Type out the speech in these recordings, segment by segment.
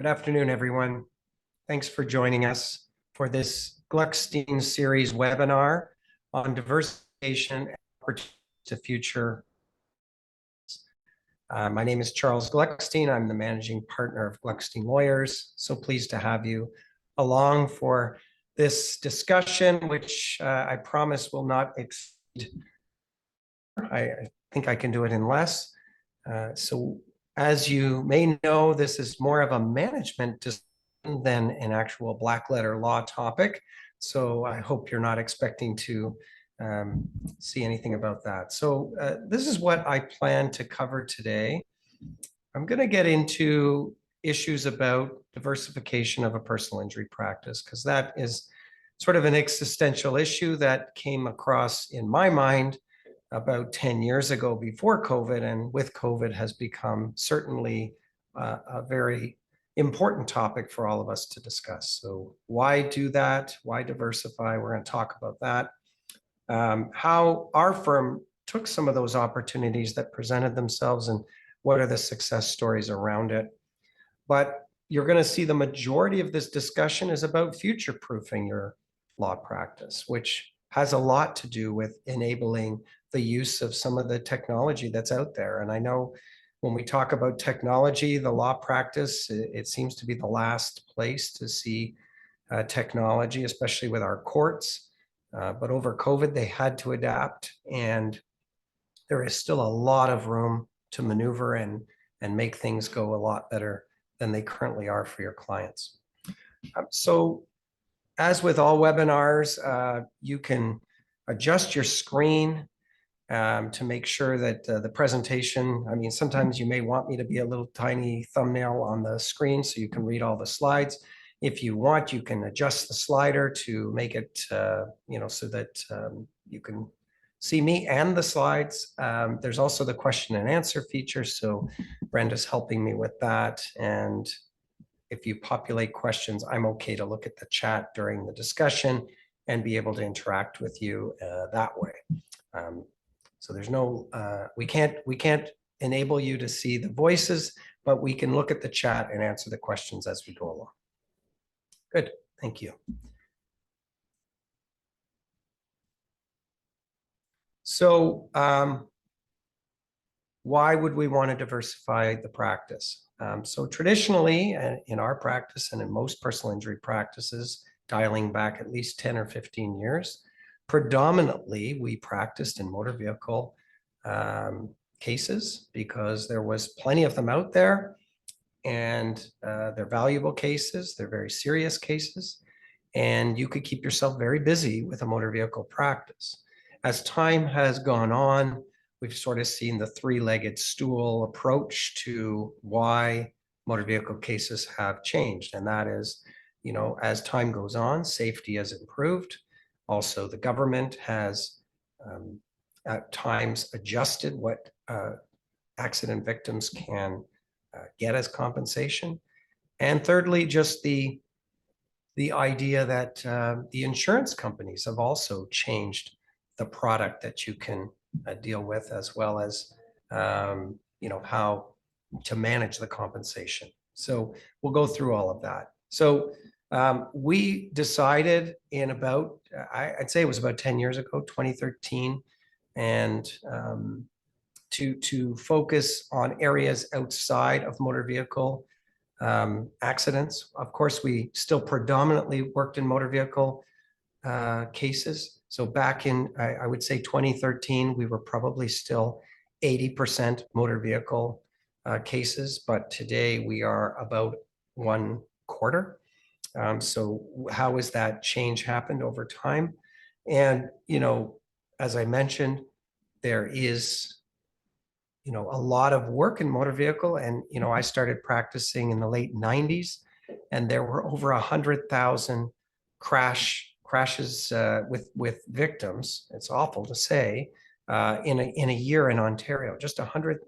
Good afternoon, everyone. Thanks for joining us for this Gluckstein series webinar on diversification and opportunities to future. My name is Charles Gluckstein. I'm the managing partner of Gluckstein Lawyers. So pleased to have you along for this discussion, which I promise will not exceed. I think I can do it in less. As you may know, this is more of a management discussion than an actual black letter law topic. So I hope you're not expecting to see anything about that. So this is what I plan to cover today. I'm going to get into issues about diversification of a personal injury practice, because that is sort of an existential issue that came across in my mind about 10 years ago before COVID, and with COVID has become certainly a very important topic for all of us to discuss. So why do that? Why diversify? We're going to talk about that. How our firm took some of those opportunities that presented themselves and what are the success stories around it. But you're going to see the majority of this discussion is about future-proofing your law practice, which has a lot to do with enabling the use of some of the technology that's out there. And I know when we talk about technology, the law practice, it seems to be the last place to see technology, especially with our courts. But over COVID, they had to adapt, and there is still a lot of room to maneuver and make things go a lot better than they currently are for your clients. So as with all webinars, you can adjust your screen to make sure that the presentation, I mean, sometimes you may want me to be a little tiny thumbnail on the screen so you can read all the slides. If you want, you can adjust the slider to make it, so that you can see me and the slides. There's also the question and answer feature. So Brenda's helping me with that. And if you populate questions, I'm okay to look at the chat during the discussion and be able to interact with you that way. So there's no, we can't enable you to see the voices, but we can look at the chat and answer the questions as we go along. Good, thank you. So why would we want to diversify the practice? So traditionally, in our practice and in most personal injury practices, dialing back at least 10 or 15 years, predominantly we practiced in motor vehicle cases because there was plenty of them out there, and they're valuable cases, they're very serious cases, and you could keep yourself very busy with a motor vehicle practice. As time has gone on, we've sort of seen the three-legged stool approach to why motor vehicle cases have changed. And that is, as time goes on, safety has improved. Also, the government has at times adjusted what accident victims can get as compensation. And thirdly, just the idea that the insurance companies have also changed the product that you can deal with, as well as how to manage the compensation. So we'll go through all of that. So we decided in about, I'd say it was about 10 years ago, 2013, and to focus on areas outside of motor vehicle accidents. Of course, we still predominantly worked in motor vehicle cases. So back in, I would say 2013, we were probably still 80% motor vehicle cases, but today we are about 1/4. So how has that change happened over time? And, as I mentioned, there is, a lot of work in motor vehicle. And, I started practicing in the late 90s, and there were over 100,000 crashes with victims. It's awful to say, in a year in Ontario. Just 100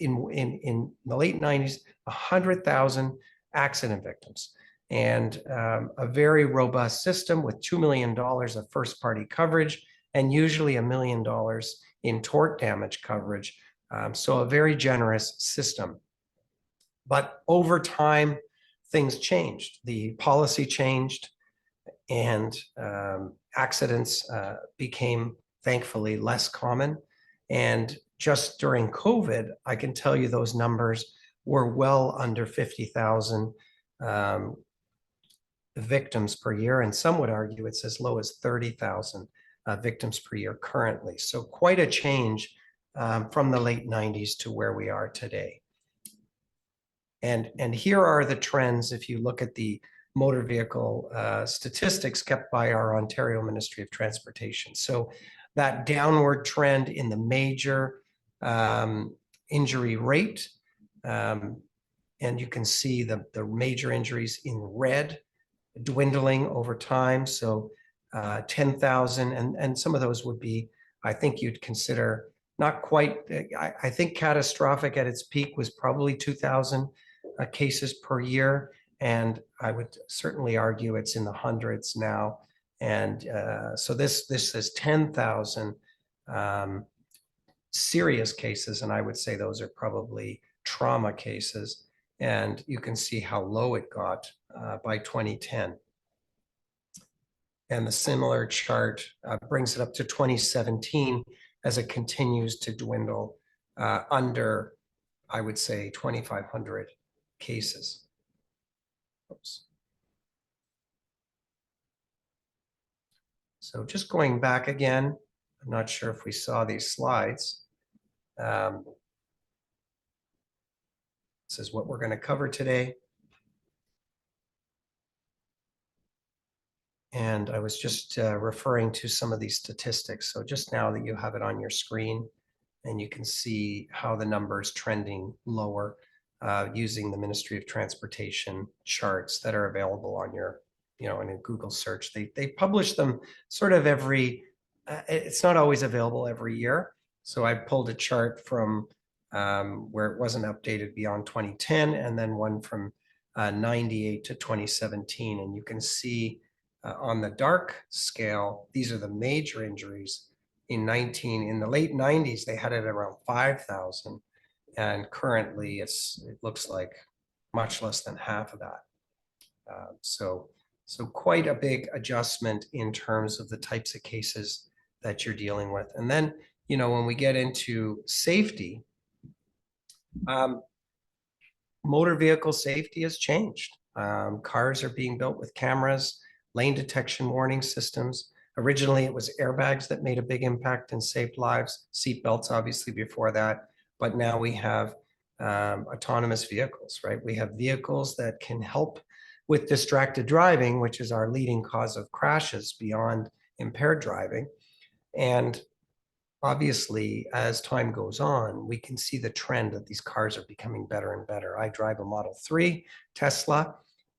in the late 90s, 100,000 accident victims, and a very robust system with $2 million of first-party coverage, and usually $1 million in tort damage coverage. So a very generous system. But over time, things changed. The policy changed, and accidents became, thankfully, less common. And just during COVID, I can tell you those numbers were well under 50,000 victims per year, and some would argue it's as low as 30,000 victims per year currently. So quite a change from the late 90s to where we are today. And here are the trends if you look at the motor vehicle statistics kept by our Ontario Ministry of Transportation. So that downward trend in the major injury rate, and you can see the major injuries in red dwindling over time. So 10,000, and some of those would be, I think you'd consider not quite, I think catastrophic at its peak was probably 2,000 cases per year. And I would certainly argue it's in the hundreds now. And so this is 10,000 serious cases. And I would say those are probably trauma cases. And you can see how low it got by 2010. And the similar chart brings it up to 2017 as it continues to dwindle under, I would say, 2,500 cases. Oops. So just going back again, I'm not sure if we saw these slides. This is what we're going to cover today. And I was just referring to some of these statistics. So just now that you have it on your screen, and you can see how the numbers trending lower using the Ministry of Transportation charts that are available on your, in a Google search. They publish them sort of every, it's not always available every year. So I pulled a chart from where it wasn't updated beyond 2010, and then one from 98 to 2017. And you can see on the dark scale, these are the major injuries. In the late 90s, they had it around 5,000. And currently it looks like much less than half of that. So quite a big adjustment in terms of the types of cases that you're dealing with. And then, when we get into safety, motor vehicle safety has changed. Cars are being built with cameras, lane detection warning systems. Originally, it was airbags that made a big impact and saved lives, seat belts obviously before that, but now we have autonomous vehicles, right? We have vehicles that can help with distracted driving, which is our leading cause of crashes beyond impaired driving. And obviously, as time goes on, we can see the trend that these cars are becoming better and better. I drive a Model 3 Tesla,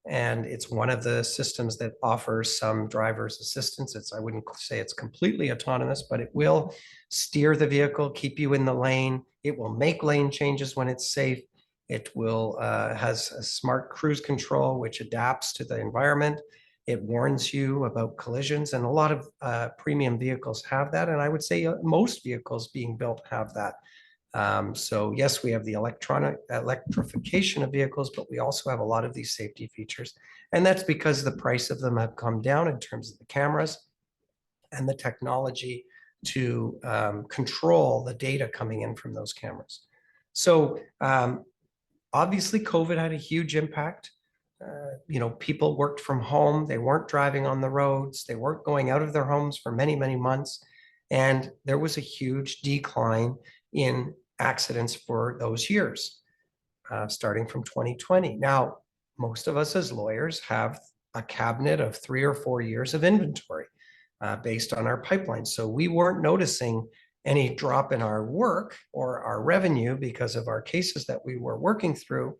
and it's one of the systems that offers some driver's assistance. I wouldn't say it's completely autonomous, but it will steer the vehicle, keep you in the lane. It will make lane changes when it's safe. It will has a smart cruise control, which adapts to the environment. It warns you about collisions, and a lot of premium vehicles have that. And I would say most vehicles being built have that. So yes, we have the electrification of vehicles, but we also have a lot of these safety features. And that's because the price of them have come down in terms of the cameras and the technology to control the data coming in from those cameras. So obviously COVID had a huge impact. People worked from home. They weren't driving on the roads. They weren't going out of their homes for many, many months. And there was a huge decline in accidents for those years, starting from 2020. Now, most of us as lawyers have a cabinet of 3 or 4 years of inventory based on our pipeline. So we weren't noticing any drop in our work or our revenue because of our cases that we were working through.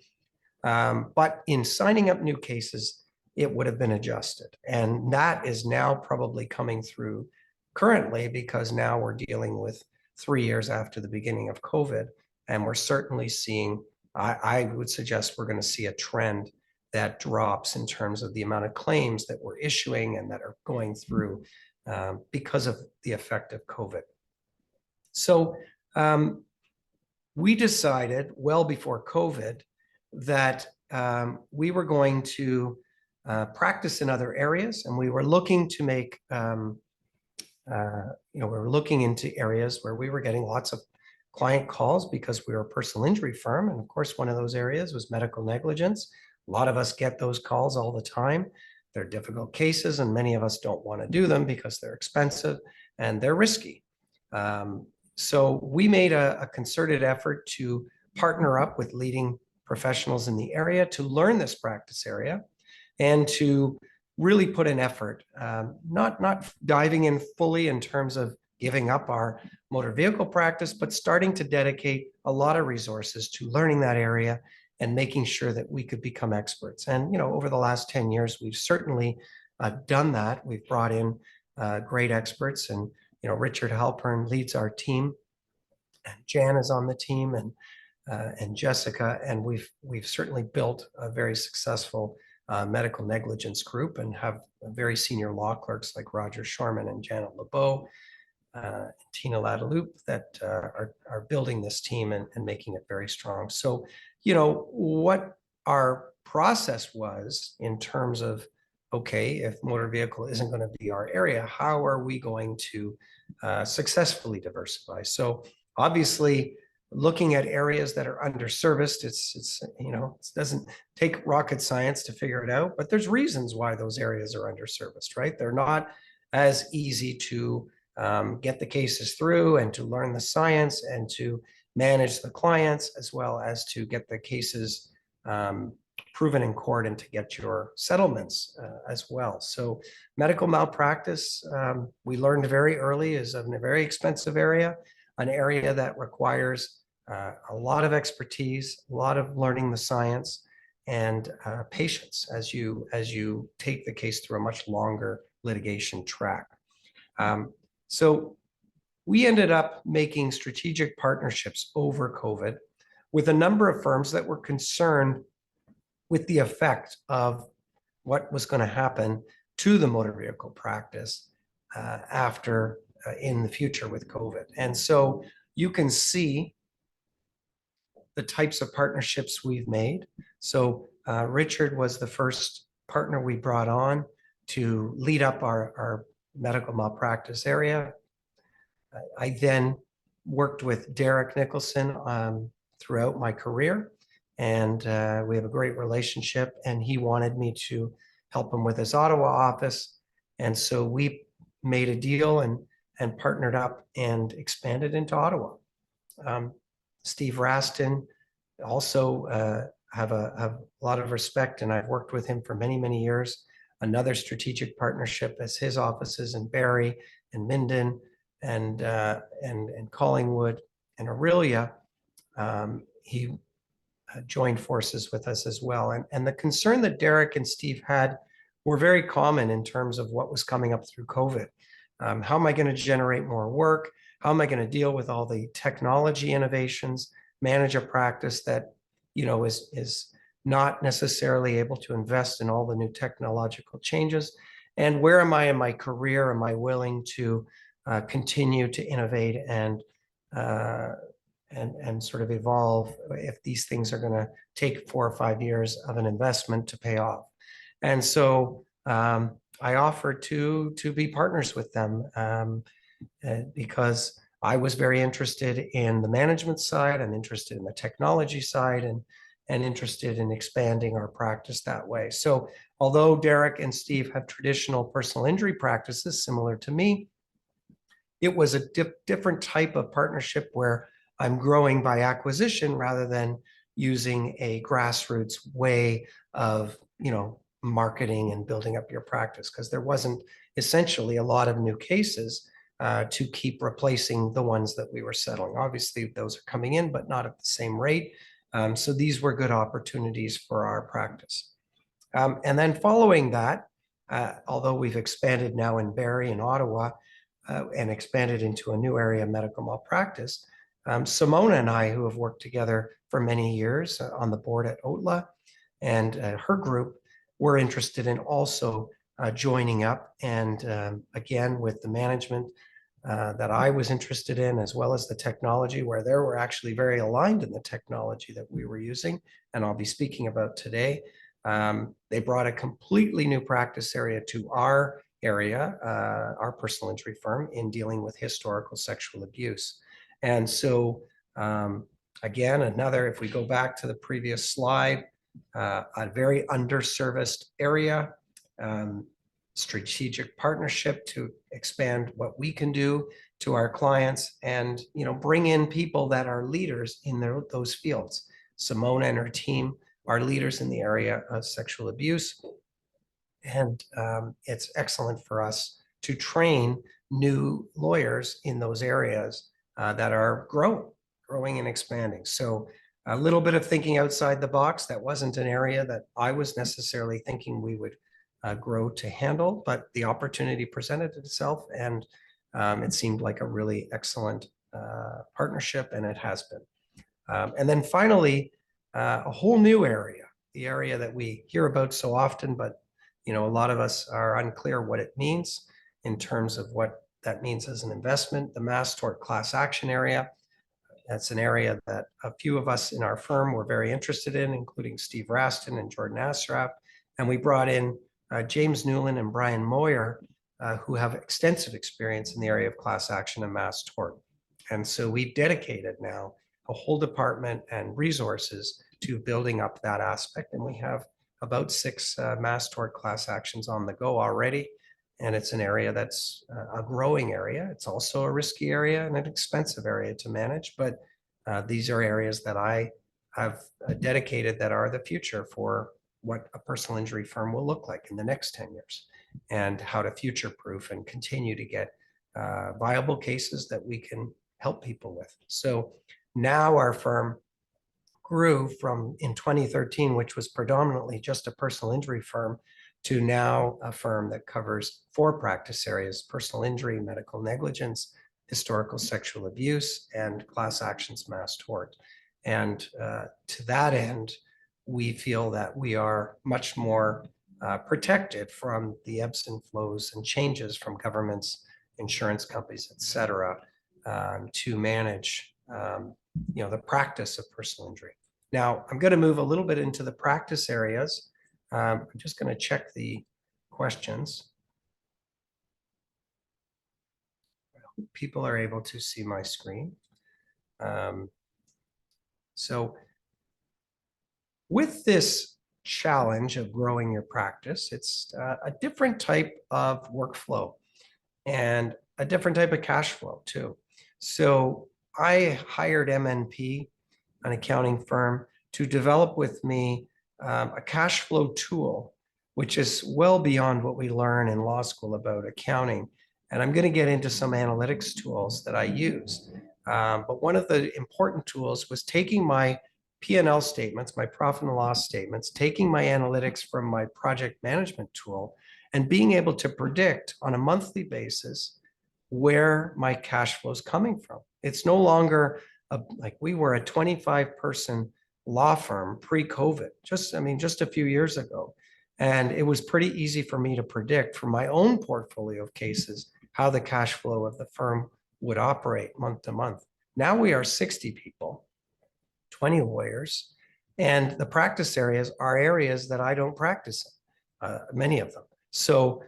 But in signing up new cases, it would have been adjusted. And that is now probably coming through currently, because now we're dealing with 3 years after the beginning of COVID. And we're certainly seeing, I would suggest we're going to see a trend that drops in terms of the amount of claims that we're issuing and that are going through because of the effect of COVID. So we decided well before COVID that we were going to practice in other areas, and we were looking to make, we were looking into areas where we were getting lots of client calls because we were a personal injury firm. And of course, one of those areas was medical negligence. A lot of us get those calls all the time. They're difficult cases, and many of us don't want to do them because they're expensive and they're risky. So we made a concerted effort to partner up with leading professionals in the area to learn this practice area and to really put an effort, not diving in fully in terms of giving up our motor vehicle practice, but starting to dedicate a lot of resources to learning that area and making sure that we could become experts. And, over the last 10 years, we've certainly done that. We've brought in great experts, and, Richard Halpern leads our team, and Jan is on the team, and Jessica, and we've certainly built a very successful medical negligence group, and have very senior law clerks like Roger Shorman and Janet LeBeau, Tina Ladaloup, that are building this team and making it very strong. So, what our process was in terms of, okay, if motor vehicle isn't going to be our area, how are we going to successfully diversify? So obviously, looking at areas that are underserviced, it doesn't take rocket science to figure it out, but there's reasons why those areas are underserviced, right? They're not as easy to get the cases through, and to learn the science, and to manage the clients, as well as to get the cases proven in court, and to get your settlements as well. So medical malpractice, we learned very early, is a very expensive area, an area that requires a lot of expertise, a lot of learning the science, and patience as you take the case through a much longer litigation track. So we ended up making strategic partnerships over COVID with a number of firms that were concerned with the effect of what was going to happen to the motor vehicle practice after in the future with COVID. And so you can see the types of partnerships we've made. So Richard was the first partner we brought on to lead up our medical malpractice area. I then worked with Derek Nicholson throughout my career, and we have a great relationship, and he wanted me to help him with his Ottawa office. And so we made a deal and partnered up and expanded into Ottawa. Steve Raston, also have a lot of respect, and I've worked with him for many, many years. Another strategic partnership as his offices in Barrie and Minden and Collingwood and Aurelia. He joined forces with us as well. And the concern that Derek and Steve had were very common in terms of what was coming up through COVID. How am I going to generate more work? How am I going to deal with all the technology innovations, manage a practice that, is not necessarily able to invest in all the new technological changes? And where am I in my career? Am I willing to continue to innovate and sort of evolve if these things are going to take 4 or 5 years of an investment to pay off? And so I offered to be partners with them because I was very interested in the management side. I'm interested in the technology side, and interested in expanding our practice that way. So although Derek and Steve have traditional personal injury practices similar to me, it was a different type of partnership where I'm growing by acquisition rather than using a grassroots way of, marketing and building up your practice, because there wasn't essentially a lot of new cases to keep replacing the ones that we were settling. Obviously, those are coming in, but not at the same rate. So these were good opportunities for our practice. And then following that, although we've expanded now in Barrie and Ottawa and expanded into a new area of medical malpractice, Simona and I, who have worked together for many years on the board at OTLA, and her group, were interested in also joining up, and again, with the management that I was interested in, as well as the technology, where they were actually very aligned in the technology that we were using, and I'll be speaking about today. They brought a completely new practice area to our area, our personal injury firm, in dealing with historical sexual abuse. And so, again, another, if we go back to the previous slide, a very underserviced area, strategic partnership to expand what we can do to our clients, and bring in people that are leaders in those fields. Simone and her team are leaders in the area of sexual abuse, and it's excellent for us to train new lawyers in those areas that are growing and expanding. So a little bit of thinking outside the box. That wasn't an area that I was necessarily thinking we would grow to handle, but the opportunity presented itself, and it seemed like a really excellent partnership, and it has been. And then finally, a whole new area, the area that we hear about so often, but a lot of us are unclear what it means in terms of what that means as an investment. The mass tort class action area. That's an area that a few of us in our firm were very interested in, including Steve Raston and Jordan Asraf. And we brought in James Newland and Brian Moyer, who have extensive experience in the area of class action and mass tort. And so we've dedicated now a whole department and resources to building up that aspect. And we have about 6 mass tort class actions on the go already. And it's an area that's a growing area. It's also a risky area and an expensive area to manage. But these are areas that I have dedicated that are the future for what a personal injury firm will look like in the next 10 years, and how to future-proof and continue to get viable cases that we can help people with. So now our firm grew from, in 2013, which was predominantly just a personal injury firm, to now a firm that covers 4 practice areas: personal injury, medical negligence, historical sexual abuse, and class actions mass tort. And to that end, we feel that we are much more protected from the ebbs and flows and changes from governments, insurance companies, et cetera, to manage the practice of personal injury. Now, I'm going to move a little bit into the practice areas. I'm just going to check the questions. I hope people are able to see my screen. So with this challenge of growing your practice, it's a different type of workflow and a different type of cash flow too. So I hired MNP, an accounting firm, to develop with me a cash flow tool, which is well beyond what we learn in law school about accounting. And I'm going to get into some analytics tools that I use. But one of the important tools was taking my P&L statements, my profit and loss statements, taking my analytics from my project management tool, and being able to predict on a monthly basis where my cash flow is coming from. It's no longer like we were a 25-person law firm pre-COVID, just a few years ago. And it was pretty easy for me to predict from my own portfolio of cases how the cash flow of the firm would operate month to month. Now we are 60 people, 20 lawyers, and the practice areas are areas that I don't practice in, many of them. So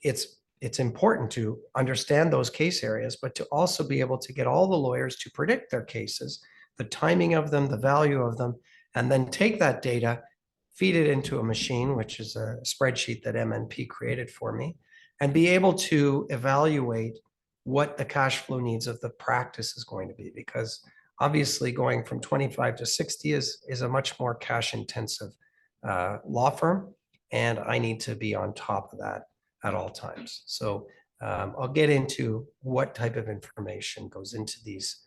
it's important to understand those case areas, but to also be able to get all the lawyers to predict their cases, the timing of them, the value of them, and then take that data, feed it into a machine, which is a spreadsheet that MNP created for me, and be able to evaluate what the cash flow needs of the practice is going to be. Because obviously going from 25 to 60 is a much more cash intensive law firm, and I need to be on top of that at all times. So I'll get into what type of information goes into these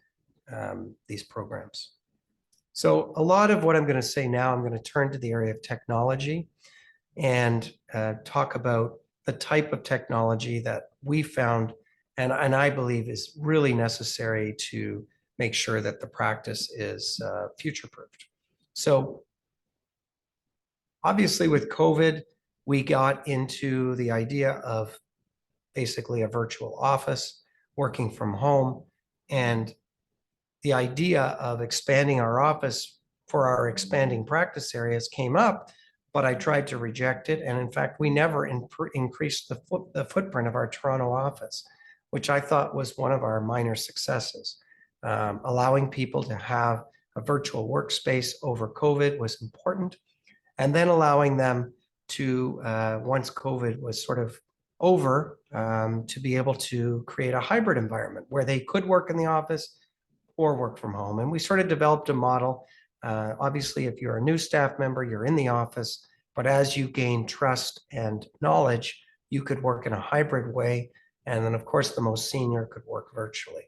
programs. So a lot of what I'm going to say now, I'm going to turn to the area of technology and talk about the type of technology that we found and I believe is really necessary to make sure that the practice is future-proofed. So obviously with COVID, we got into the idea of basically a virtual office working from home. And the idea of expanding our office for our expanding practice areas came up, but I tried to reject it. And in fact, we never increased the footprint of our Toronto office, which I thought was one of our minor successes. Allowing people to have a virtual workspace over COVID was important. And then allowing them to, once COVID was sort of over, to be able to create a hybrid environment where they could work in the office or work from home. And we sort of developed a model. Obviously, if you're a new staff member, you're in the office, but as you gain trust and knowledge, you could work in a hybrid way. And then, of course, the most senior could work virtually.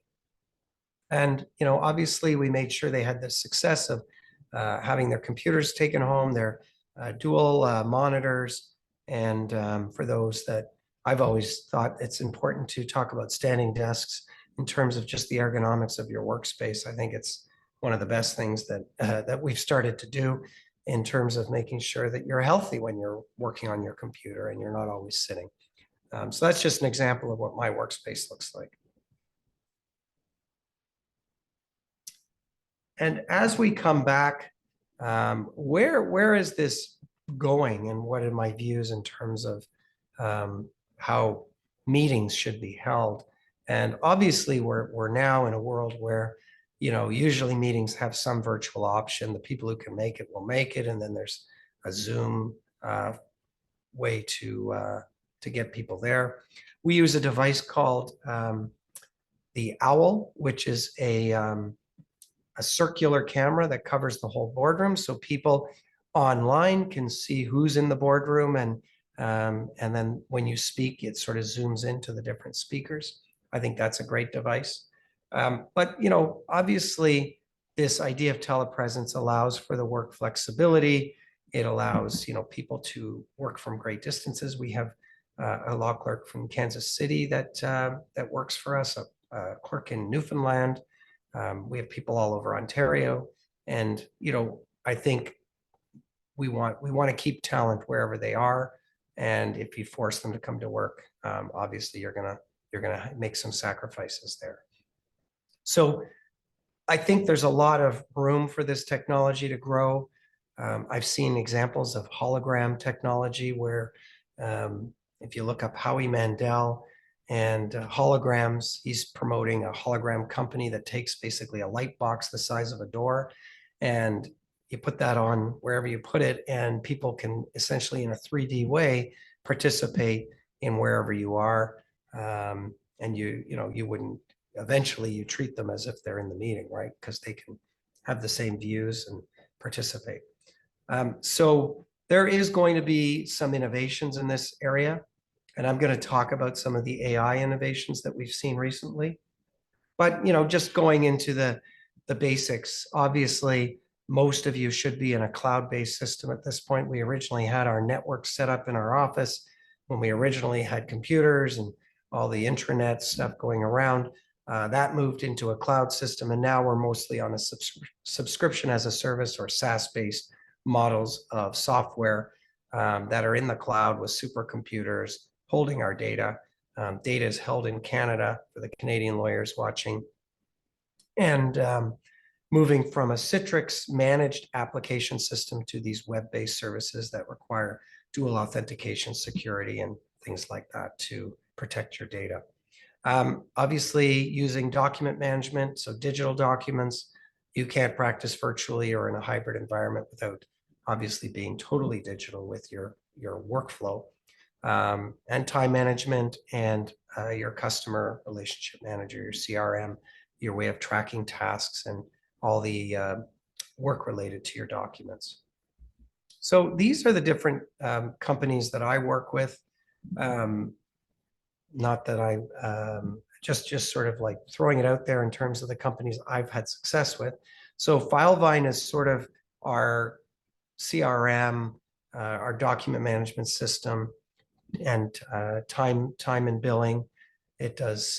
And, obviously, we made sure they had the success of having their computers taken home, their dual monitors. And for those that I've always thought it's important to talk about standing desks in terms of just the ergonomics of your workspace. I think it's one of the best things that we've started to do in terms of making sure that you're healthy when you're working on your computer and you're not always sitting. So that's just an example of what my workspace looks like. And as we come back, where is this going, and what are my views in terms of how meetings should be held? And obviously, we're now in a world where, usually meetings have some virtual option. The people who can make it will make it, and then there's a Zoom way to get people there. We use a device called the OWL, which is a circular camera that covers the whole boardroom, so people online can see who's in the boardroom, and then when you speak, it sort of zooms into the different speakers. I think that's a great device. But obviously, this idea of telepresence allows for the work flexibility. It allows people to work from great distances. We have a law clerk from Kansas City that works for us, a clerk in Newfoundland. We have people all over Ontario, and I think we want to keep talent wherever they are. And if you force them to come to work, obviously you're gonna make some sacrifices there. So I think there's a lot of room for this technology to grow. I've seen examples of hologram technology where, if you look up Howie Mandel and holograms, he's promoting a hologram company that takes basically a light box the size of a door, and you put that on wherever you put it, and people can essentially in a 3D way participate in wherever you are. And you wouldn't, eventually you treat them as if they're in the meeting, right? Because they can have the same views and participate. So there is going to be some innovations in this area, and I'm going to talk about some of the AI innovations that we've seen recently. But just going into the basics, obviously, most of you should be in a cloud-based system at this point. We originally had our network set up in our office when we originally had computers and all the intranet stuff going around. That moved into a cloud system, and now we're mostly on a subscription as a service or SaaS-based models of software that are in the cloud with supercomputers holding our data. Data is held in Canada for the Canadian lawyers watching. And moving from a Citrix managed application system to these web-based services that require dual authentication, security, and things like that to protect your data. Obviously, using document management, so digital documents, you can't practice virtually or in a hybrid environment without obviously being totally digital with your workflow. And time management and your customer relationship manager, your CRM, your way of tracking tasks and all the work related to your documents. So these are the different companies that I work with. Not that I just sort of like throwing it out there in terms of the companies I've had success with. So Filevine is sort of our CRM, our document management system, and time and billing. It does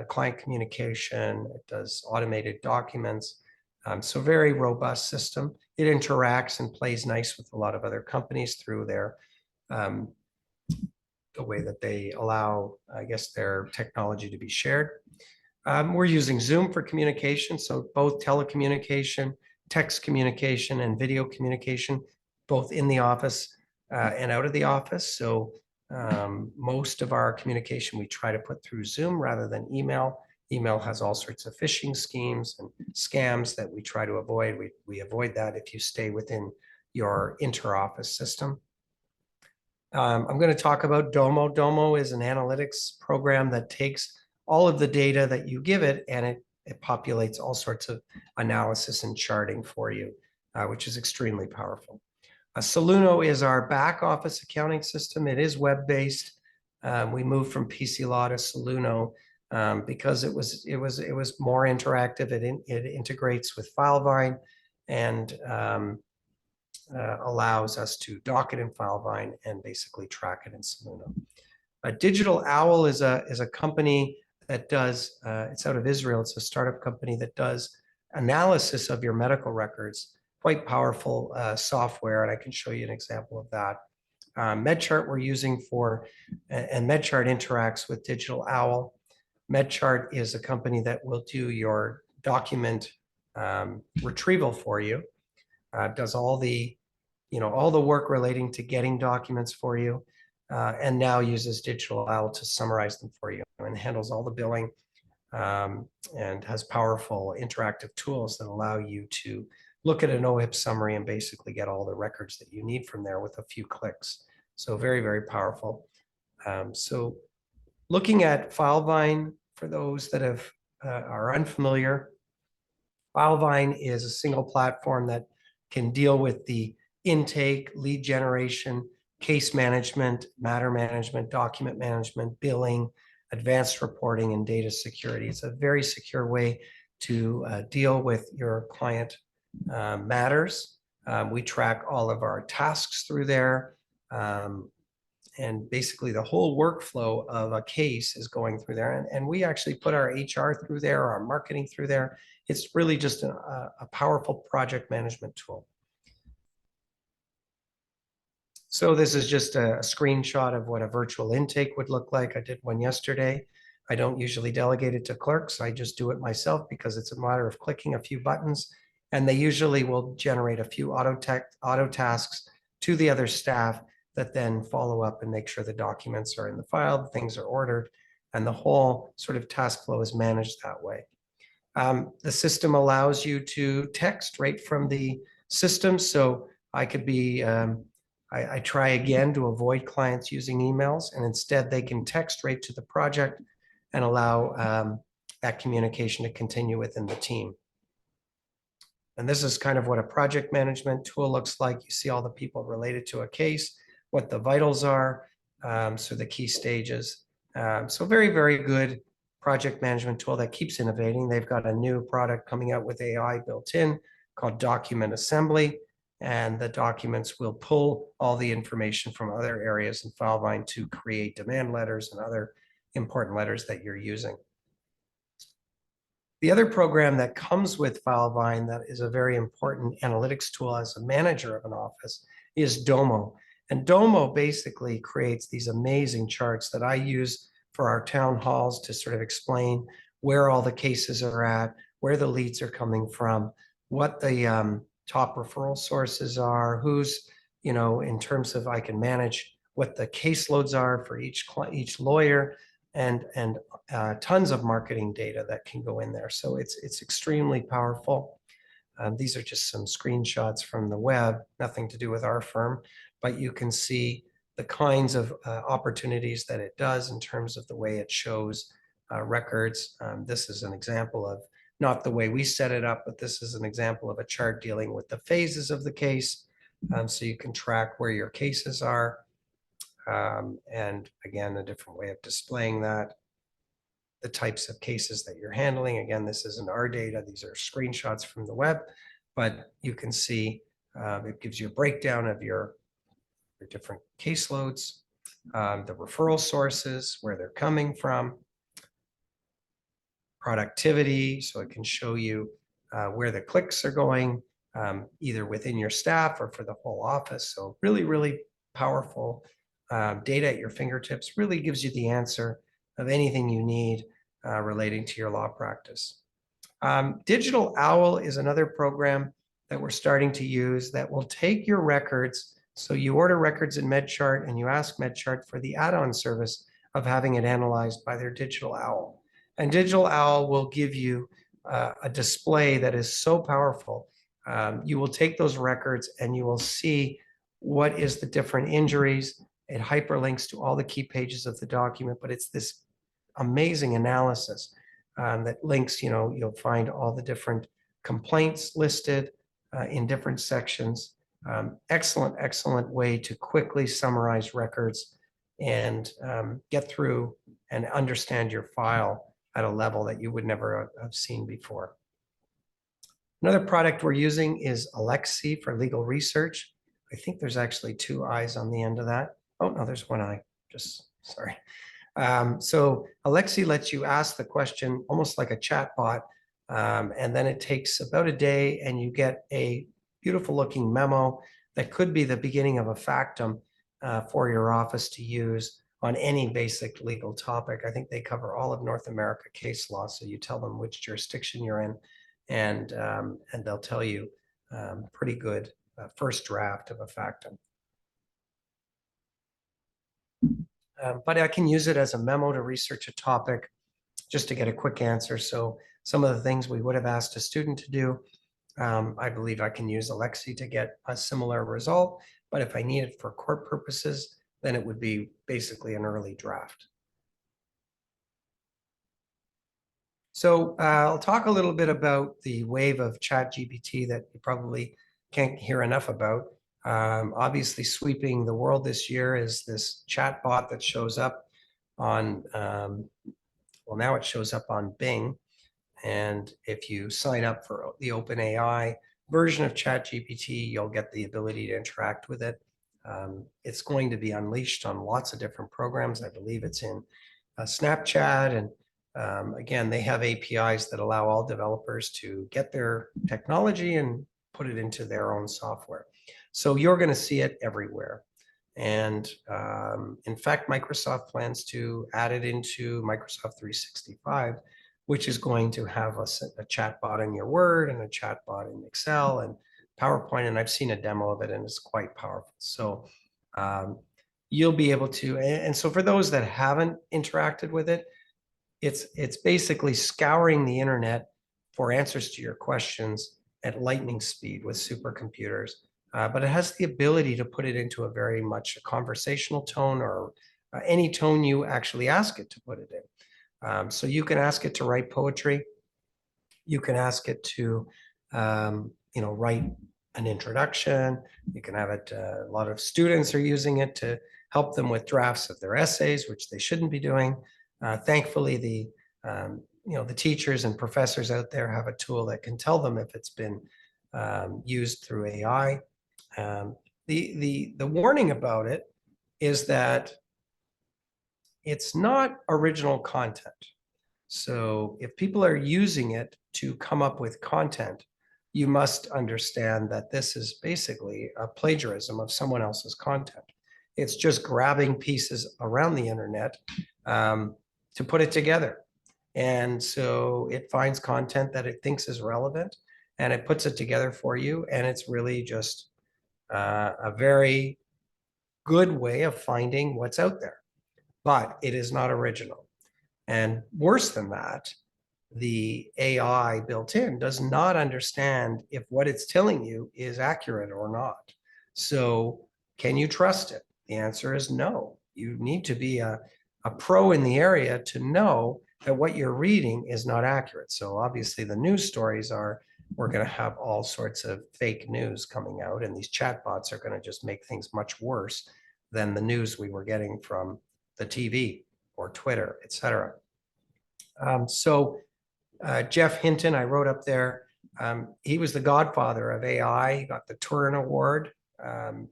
client communication. It does automated documents. So very robust system. It interacts and plays nice with a lot of other companies through their the way that they allow, I guess, their technology to be shared. We're using Zoom for communication, so both telecommunication, text communication, and video communication, both in the office and out of the office. So most of our communication we try to put through Zoom rather than email. Email has all sorts of phishing schemes and scams that we try to avoid. We avoid that if you stay within your inter-office system. I'm going to talk about Domo. Domo is an analytics program that takes all of the data that you give it, and it populates all sorts of analysis and charting for you, which is extremely powerful. Soluno is our back office accounting system. It is web-based. We moved from PC Law to Soluno because it was more interactive. It integrates with FileVine and allows us to dock it in FileVine and basically track it in Soluno. Digital Owl is a company that does, it's out of Israel. It's a startup company that does analysis of your medical records. Quite powerful software, and I can show you an example of that. MedChart we're using for, and MedChart interacts with Digital Owl. MedChart is a company that will do your document retrieval for you. Does all the work relating to getting documents for you, and now uses Digital Owl to summarize them for you and handles all the billing, and has powerful interactive tools that allow you to look at an OHIP summary and basically get all the records that you need from there with a few clicks. So very, very powerful. So looking at FileVine, for those that are unfamiliar, FileVine is a single platform that can deal with the intake, lead generation, case management, matter management, document management, billing, advanced reporting, and data security. It's a very secure way to deal with your client matters. We track all of our tasks through there. And basically the whole workflow of a case is going through there. And we actually put our HR through there, our marketing through there. It's really just a powerful project management tool. So this is just a screenshot of what a virtual intake would look like. I did one yesterday. I don't usually delegate it to clerks. I just do it myself because it's a matter of clicking a few buttons, and they usually will generate a few auto tasks to the other staff that then follow up and make sure the documents are in the file, things are ordered, and the whole sort of task flow is managed that way. The system allows you to text right from the system. So I could be, I try again to avoid clients using emails, and instead they can text right to the project and allow that communication to continue within the team. And this is kind of what a project management tool looks like. You see all the people related to a case, what the vitals are, so the key stages. So very, very good project management tool that keeps innovating. They've got a new product coming out with AI built in called Document Assembly, and the documents will pull all the information from other areas in FileVine to create demand letters and other important letters that you're using. The other program that comes with FileVine that is a very important analytics tool as a manager of an office is Domo. And Domo basically creates these amazing charts that I use for our town halls to sort of explain where all the cases are at, where the leads are coming from, what the top referral sources are, who's, in terms of I can manage what the caseloads are for each lawyer, and tons of marketing data that can go in there. So it's extremely powerful. These are just some screenshots from the web, nothing to do with our firm, but you can see the kinds of opportunities that it does in terms of the way it shows records. This is an example of not the way we set it up, but this is an example of a chart dealing with the phases of the case. So you can track where your cases are. And again, a different way of displaying that. The types of cases that you're handling. Again, this isn't our data. These are screenshots from the web, but you can see it gives you a breakdown of your different caseloads, the referral sources, where they're coming from, productivity. So it can show you where the clicks are going, either within your staff or for the whole office. So really, really powerful data at your fingertips. Really gives you the answer of anything you need relating to your law practice. Digital Owl is another program that we're starting to use that will take your records. So you order records in MedChart and you ask MedChart for the add-on service of having it analyzed by their Digital Owl. And Digital Owl will give you a display that is so powerful. You will take those records and you will see what is the different injuries. It hyperlinks to all the key pages of the document, but it's this amazing analysis that links, you'll find all the different complaints listed in different sections. Excellent way to quickly summarize records and get through and understand your file at a level that you would never have seen before. Another product we're using is Alexi for legal research. I think there's actually 2 I's on the end of that. Oh, no, there's 1 I, just sorry. So Alexi lets you ask the question almost like a chat bot, and then it takes about a day and you get a beautiful looking memo that could be the beginning of a factum for your office to use on any basic legal topic. I think they cover all of North America case law, so you tell them which jurisdiction you're in, and they'll tell you pretty good first draft of a factum. But I can use it as a memo to research a topic just to get a quick answer. So some of the things we would have asked a student to do, I believe I can use Alexi to get a similar result. But if I need it for court purposes, then it would be basically an early draft. So I'll talk a little bit about the wave of ChatGPT that you probably can't hear enough about. Obviously, sweeping the world this year is this chat bot that shows up on, well, now it shows up on Bing. And if you sign up for the OpenAI version of ChatGPT, you'll get the ability to interact with it. It's going to be unleashed on lots of different programs. I believe it's in Snapchat. And again, they have APIs that allow all developers to get their technology and put it into their own software. So you're going to see it everywhere. And in fact, Microsoft plans to add it into Microsoft 365, which is going to have a chat bot in your Word and a chat bot in Excel and PowerPoint. And I've seen a demo of it and it's quite powerful. So you'll be able to, and so for those that haven't interacted with it, it's basically scouring the internet for answers to your questions at lightning speed with supercomputers. But it has the ability to put it into a very much a conversational tone or any tone you actually ask it to put it in. So you can ask it to write poetry. You can ask it to, write an introduction. You can have it, a lot of students are using it to help them with drafts of their essays, which they shouldn't be doing. Thankfully, the teachers and professors out there have a tool that can tell them if it's been used through AI. The warning about it is that it's not original content. So if people are using it to come up with content, you must understand that this is basically a plagiarism of someone else's content. It's just grabbing pieces around the internet to put it together. And so it finds content that it thinks is relevant and it puts it together for you. And it's really just a very good way of finding what's out there, but it is not original. And worse than that, the AI built in does not understand if what it's telling you is accurate or not. So can you trust it? The answer is no. You need to be a pro in the area to know that what you're reading is not accurate. So obviously the news stories are, we're going to have all sorts of fake news coming out, and these chatbots are going to just make things much worse than the news we were getting from the TV or Twitter, et cetera. Jeff Hinton, I wrote up there, he was the godfather of AI. He got the Turing Award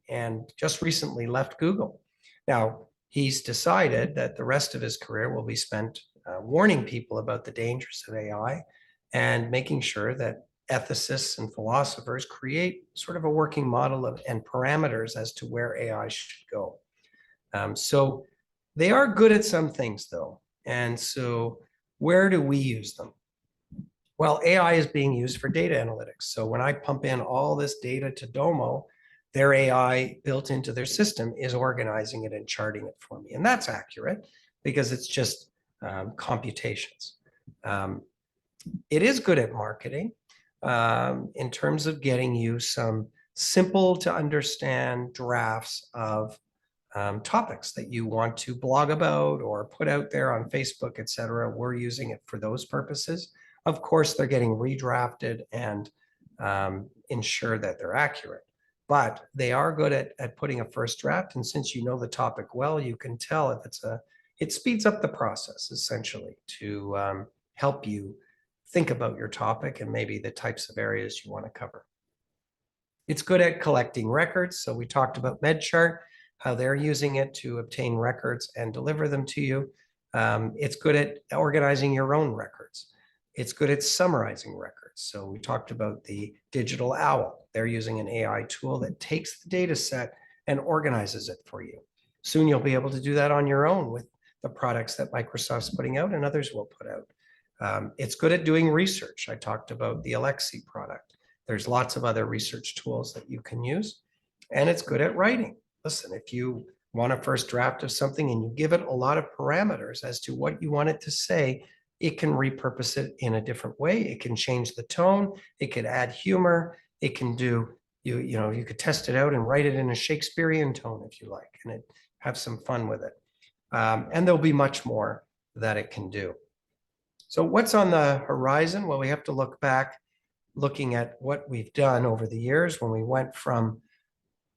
and just recently left Google. Now, he's decided that the rest of his career will be spent warning people about the dangers of AI and making sure that ethicists and philosophers create sort of a working model of and parameters as to where AI should go. So they are good at some things, though. And so Where do we use them? Well, AI is being used for data analytics. So when I pump in all this data to Domo, their AI built into their system is organizing it and charting it for me. And that's accurate because it's just computations. It is good at marketing in terms of getting you some simple to understand drafts of topics that you want to blog about or put out there on Facebook, et cetera. We're using it for those purposes. Of course, they're getting redrafted and ensure that they're accurate, but they are good at putting a first draft. And since you know the topic well, you can tell if it speeds up the process essentially to help you think about your topic and maybe the types of areas you want to cover. It's good at collecting records. So we talked about MedChart, how they're using it to obtain records and deliver them to you. It's good at organizing your own records. It's good at summarizing records. So we talked about the Digital Owl. They're using an AI tool that takes the data set and organizes it for you. Soon you'll be able to do that on your own with the products that Microsoft's putting out and others will put out. It's good at doing research. I talked about the Alexi product. There's lots of other research tools that you can use, and it's good at writing. Listen, if you want a first draft of something and you give it a lot of parameters as to what you want it to say, it can repurpose it in a different way. It can change the tone. It could add humor. It can do, you could test it out and write it in a Shakespearean tone if you like, and have some fun with it. And there'll be much more that it can do. So what's on the horizon? Well, we have to look back, looking at what we've done over the years when we went from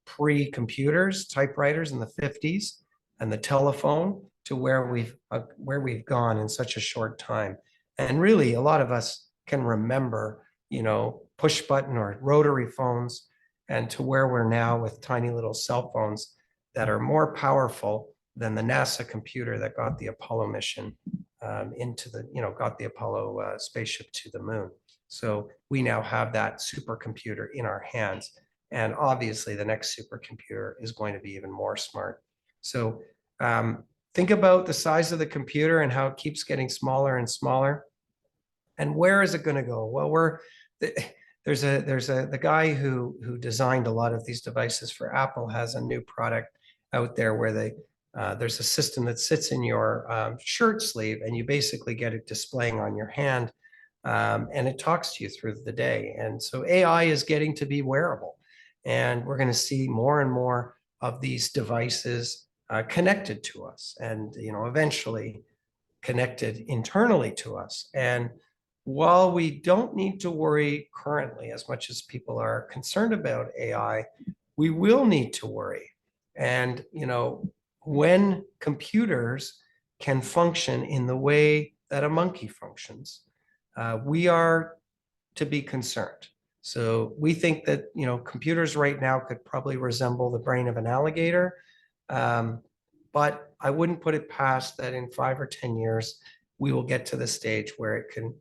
pre-computers, typewriters in the 50s, and the telephone to where we've gone in such a short time. And really, a lot of us can remember, push button or rotary phones, and to where we're now with tiny little cell phones that are more powerful than the NASA computer that got the Apollo mission got the Apollo spaceship to the moon. So we now have that supercomputer in our hands. And obviously the next supercomputer is going to be even more smart. So think about the size of the computer and how it keeps getting smaller and smaller. And where is it going to go? Well, the guy who designed a lot of these devices for Apple has a new product out there where there's a system that sits in your shirt sleeve, and you basically get it displaying on your hand, and it talks to you through the day. And so AI is getting to be wearable, and we're going to see more and more of these devices connected to us, and eventually connected internally to us. And while we don't need to worry currently as much as people are concerned about AI, we will need to worry. And when computers can function in the way that a monkey functions, we are to be concerned. So we think that computers right now could probably resemble the brain of an alligator, but I wouldn't put it past that in 5 or 10 years, we will get to the stage where it can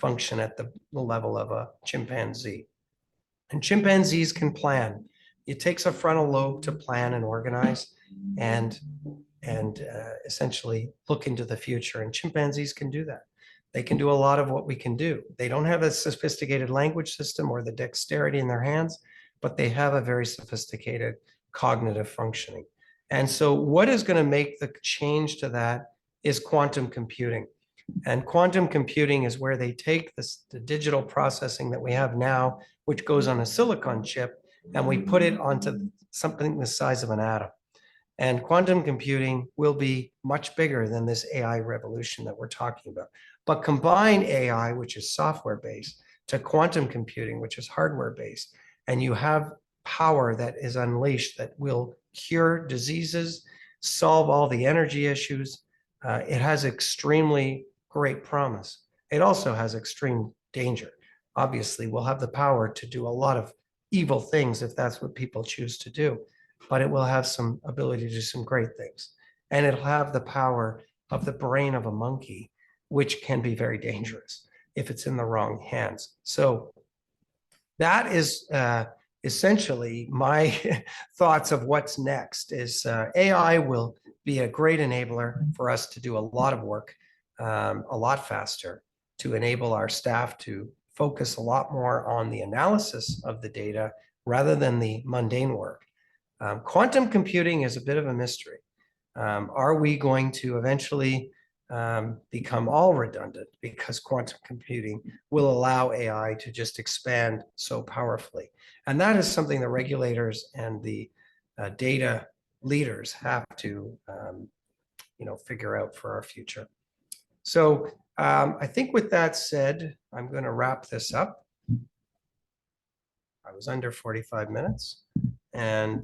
function at the level of a chimpanzee. And chimpanzees can plan. It takes a frontal lobe to plan and organize and essentially look into the future. And chimpanzees can do that. They can do a lot of what we can do. They don't have a sophisticated language system or the dexterity in their hands, but they have a very sophisticated cognitive functioning. And so what is going to make the change to that is quantum computing. And quantum computing is where they take the digital processing that we have now, which goes on a silicon chip, and we put it onto something the size of an atom. And quantum computing will be much bigger than this AI revolution that we're talking about. But combine AI, which is software-based, to quantum computing, which is hardware-based, and you have power that is unleashed that will cure diseases, solve all the energy issues. It has extremely great promise. It also has extreme danger. Obviously, we'll have the power to do a lot of evil things if that's what people choose to do, but it will have some ability to do some great things. And it'll have the power of the brain of a monkey, which can be very dangerous if it's in the wrong hands. So that is essentially my thoughts of what's next. Is AI will be a great enabler for us to do a lot of work a lot faster to enable our staff to focus a lot more on the analysis of the data rather than the mundane work. Quantum computing is a bit of a mystery. Are we going to eventually become all redundant because quantum computing will allow AI to just expand so powerfully? And that is something the regulators and the data leaders have to figure out for our future. So I think with that said, I'm going to wrap this up. I was under 45 minutes. And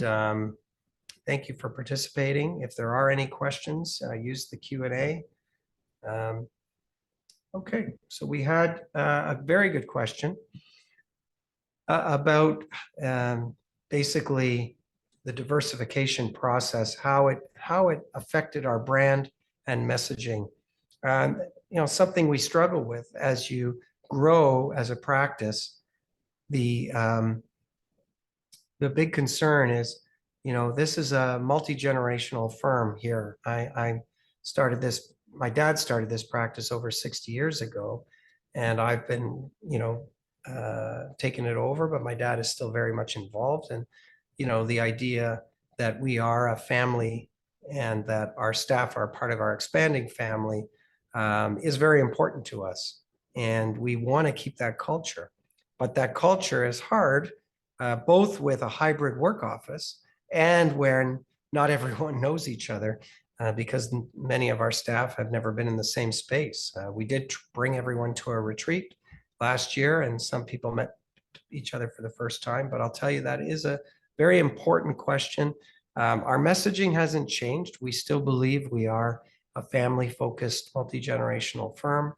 thank you for participating. If there are any questions, use the Q&A. Okay, so we had a very good question about basically the diversification process, how it affected our brand and messaging. Something we struggle with as you grow as a practice. The big concern is, this is a multi-generational firm here. I started this, my dad started this practice over 60 years ago, and I've been, taking it over, but my dad is still very much involved. And, the idea that we are a family and that our staff are part of our expanding family is very important to us. And we want to keep that culture. But that culture is hard, both with a hybrid work office and when not everyone knows each other, because many of our staff have never been in the same space. We did bring everyone to a retreat last year, and some people met each other for the first time. But I'll tell you, that is a very important question. Our messaging hasn't changed. We still believe we are a family-focused, multi-generational firm.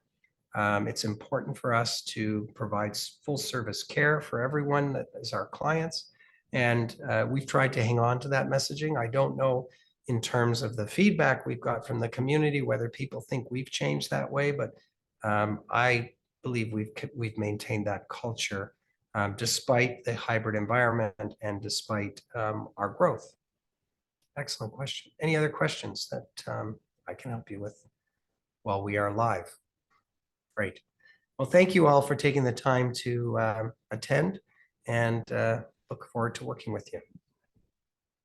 It's important for us to provide full service care for everyone that is our clients. And we've tried to hang on to that messaging. I don't know in terms of the feedback we've got from the community, whether people think we've changed that way, but I believe we've maintained that culture despite the hybrid environment and despite our growth. Excellent question. Any other questions that I can help you with while we are live? Great. Well, thank you all for taking the time to attend, and look forward to working with you.